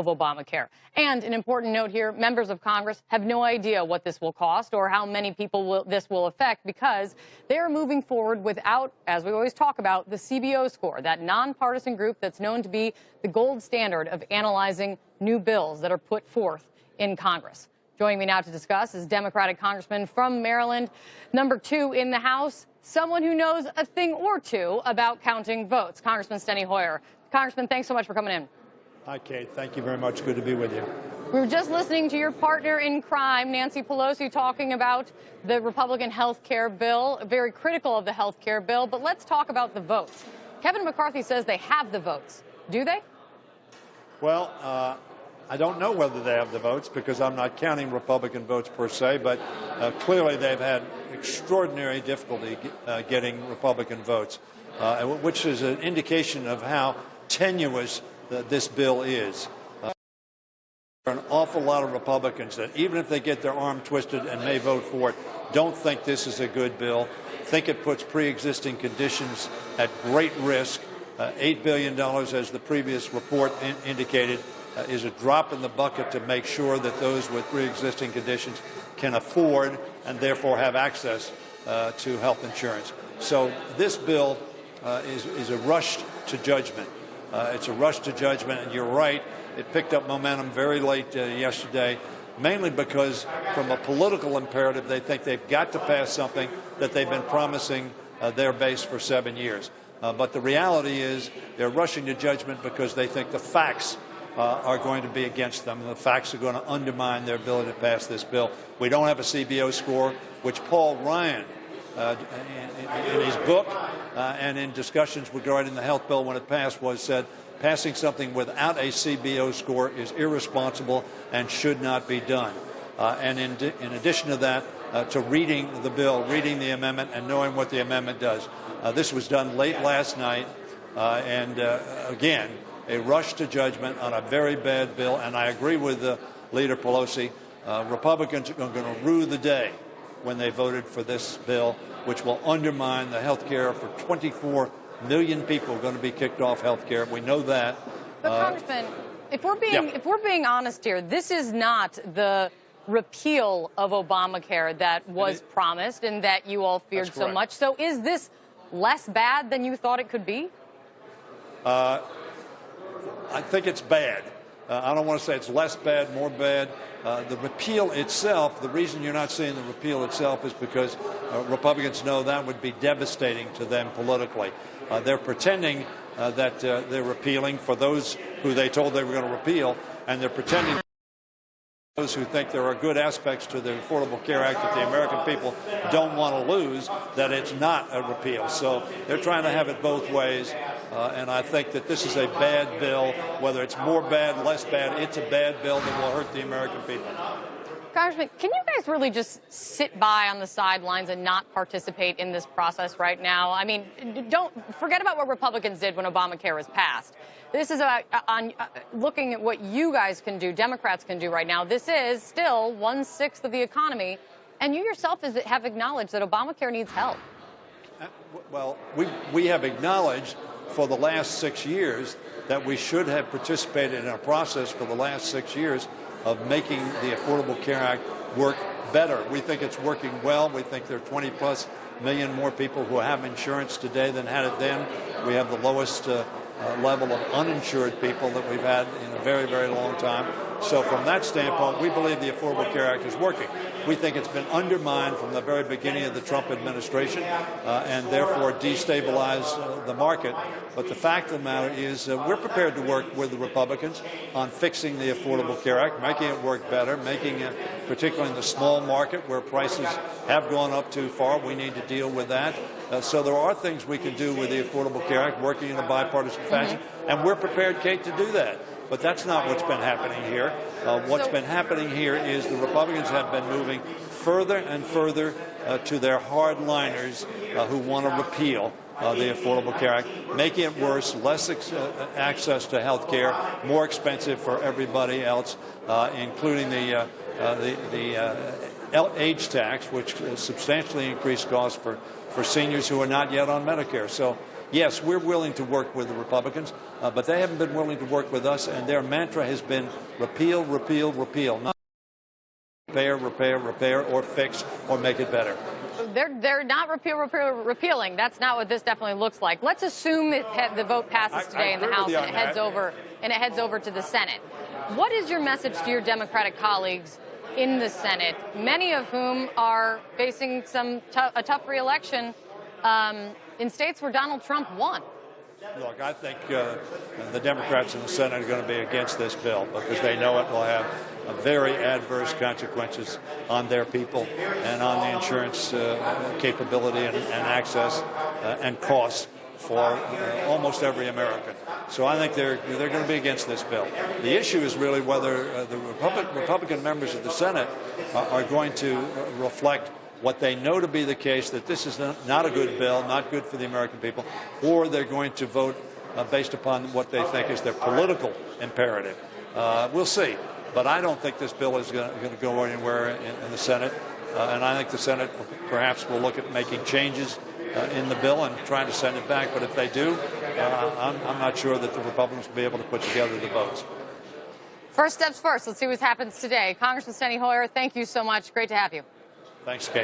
of Obamacare. And an important note here, members of Congress have no idea what this will cost or how many people this will affect because they are moving forward without, as we always talk about, the CBO score, that nonpartisan group that's known to be the gold standard of analyzing new bills that are put forth in Congress. Joining me now to discuss is Democratic Congressman from Maryland, number 2 in the House, someone who knows a thing or two about counting votes, Congressman Steny Hoyer. Congressman, thanks so much for coming in. Hi, Kate. Thank you very much. Good to be with you. We were just listening to your partner in crime, Nancy Pelosi, talking about the Republican health care bill, very critical of the health care bill. But let's talk about the votes. Kevin McCarthy says they have the votes. Do they? Well, I don't know whether they have the votes because I'm not counting Republican votes per se, but clearly they've had extraordinary difficulty getting Republican votes, which is an indication of how tenuous this bill is. There are an awful lot of Republicans that, even if they get their arm twisted and may vote for it, don't think this is a good bill, think it puts pre-existing conditions at great risk. $8 billion, as the previous report indicated, is a drop in the bucket to make sure that those with pre-existing conditions can afford and therefore have access to health insurance. So this bill is a rush to judgment. It's a rush to judgment, and you're right, it picked up momentum very late yesterday, mainly because from a political imperative, they think they've got to pass something that they've been promising their base for 7 years. But the reality is they're rushing to judgment because they think the facts are going to be against them, and the facts are going to undermine their ability to pass this bill. We don't have a CBO score, which Paul Ryan, in his book and in discussions regarding the health bill when it passed, said passing something without a CBO score is irresponsible and should not be done. And in addition to that, to reading the bill, reading the amendment, and knowing what the amendment does. This was done late last night, and again, a rush to judgment on a very bad bill. And I agree with Leader Pelosi. Republicans are going to rue the day when they voted for this bill, which will undermine the health care for 24 million people going to be kicked off health care. We know that. But Congressman, if we're being honest here, this is not the repeal of Obamacare that was promised and that you all feared so much. So is this less bad than you thought it could be? I think it's bad. I don't want to say it's less bad, more bad. The repeal itself, the reason you're not seeing the repeal itself is because Republicans know that would be devastating to them politically. They're pretending that they're repealing for those who they told they were going to repeal, and they're pretending those who think there are good aspects to the Affordable Care Act that the American people don't want to lose, that it's not a repeal. So they're trying to have it both ways, and I think that this is a bad bill. Whether it's more bad, less bad, it's a bad bill that will hurt the American people. Congressman, can you guys really just sit by on the sidelines and not participate in this process right now? I mean, don't forget about what Republicans did when Obamacare was passed. This is on looking at what you guys can do, Democrats can do right now. This is still 1/6 of the economy, and you yourself have acknowledged that Obamacare needs help. Well, we have acknowledged for the last 6 years that we should have participated in a process for the last 6 years of making the Affordable Care Act work better. We think it's working well. We think there are 20+ million more people who have insurance today than had it then. We have the lowest level of uninsured people that we've had in a very, very long time. So from that standpoint, we believe the Affordable Care Act is working. We think it's been undermined from the very beginning of the Trump administration and therefore destabilized the market. But the fact of the matter is we're prepared to work with the Republicans on fixing the Affordable Care Act, making it work better, making it, particularly in the small market where prices have gone up too far, we need to deal with that. So there are things we can do with the Affordable Care Act, working in a bipartisan fashion, and we're prepared, Kate, to do that. But that's not what's been happening here. What's been happening here is the Republicans have been moving further and further to their hardliners who want to repeal the Affordable Care Act, making it worse, less access to health care, more expensive for everybody else, including the age tax, which substantially increased costs for seniors who are not yet on Medicare. So yes, we're willing to work with the Republicans, but they haven't been willing to work with us, and their mantra has been repeal, repeal, repeal. Not repair, repair, repair, or fix, or make it better. They're not repealing. That's not what this definitely looks like. Let's assume that the vote passes today in the House and it heads over to the Senate. What is your message to your Democratic colleagues in the Senate, many of whom are facing a tough reelection in states where Donald Trump won? Look, I think the Democrats in the Senate are going to be against this bill because they know it will have very adverse consequences on their people and on the insurance capability and access and costs for almost every American. So I think they're going to be against this bill. The issue is really whether the Republican members of the Senate are going to reflect what they know to be the case, that this is not a good bill, not good for the American people, or they're going to vote based upon what they think is their political imperative. We'll see. But I don't think this bill is going to go anywhere in the Senate. And I think the Senate perhaps will look at making changes in the bill and trying to send it back. But if they do, I'm not sure that the Republicans will be able to put together the votes. First steps first. Let's see what happens today. Congressman Steny Hoyer, thank you so much. Great to have you. Thanks, Kate.